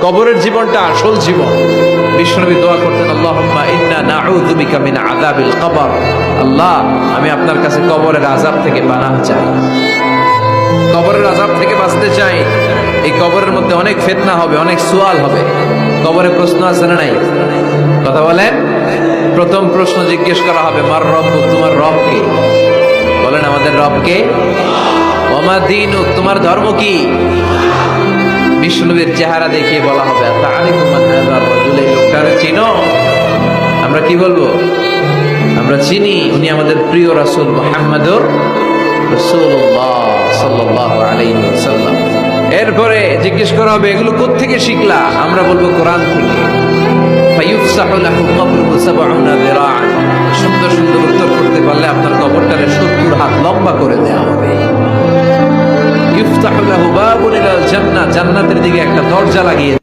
কবরের জীবনটা আসল জীবন। বিশ্বনবী দোয়া করতেন, আল্লাহুম্মা ইন্না নাউযু বিকা মিন আযাবিল কবর। আল্লাহ, আমি আপনার কাছে কবরের আযাব থেকে পানাহ চাই, কবরের আযাব থেকে বাঁচতে চাই। এই কবরের মধ্যে অনেক ফিতনা হবে, অনেক সুয়াল হবে। কবরে প্রশ্ন আছে না নাই? কথা বলেন। প্রথম প্রশ্ন জিজ্ঞেস করা হবে, মার রব্বুক, তোমার রব কে? বলেন, আমাদের রব কে? ওয়া মা দীনুক, তোমার ধর্ম কি? বিষ্ণুবীর চেহারা দেখিয়ে বলা হবে, তাআরিফু মান হাযার রাজুল, এই লোকটারে চিনো? আমরা কি বলবো? আমরা চিনি, উনি আমাদের প্রিয় রাসূল মুহাম্মদুর রাসূলুল্লাহ সাল্লাল্লাহু আলাইহি ওয়াসাল্লাম। এরপরে জিজ্ঞেস করা হবে, এগুলো কোত্থেকে শিখলা? আমরা বলবো, কোরআন থেকে। ফায়ুফসাহু লাহু কবরুহু ৭০ যিরাআন। সুন্দর সুন্দর উত্তর করতে পারলে আপনার কবরটারে ৭০ হাত লম্বা করে দেওয়া হবে। ইফতাহু লাহু বাবুন ইলাল জান্নাহ, জান্নাতের দিকে একটা দরজা লাগিয়ে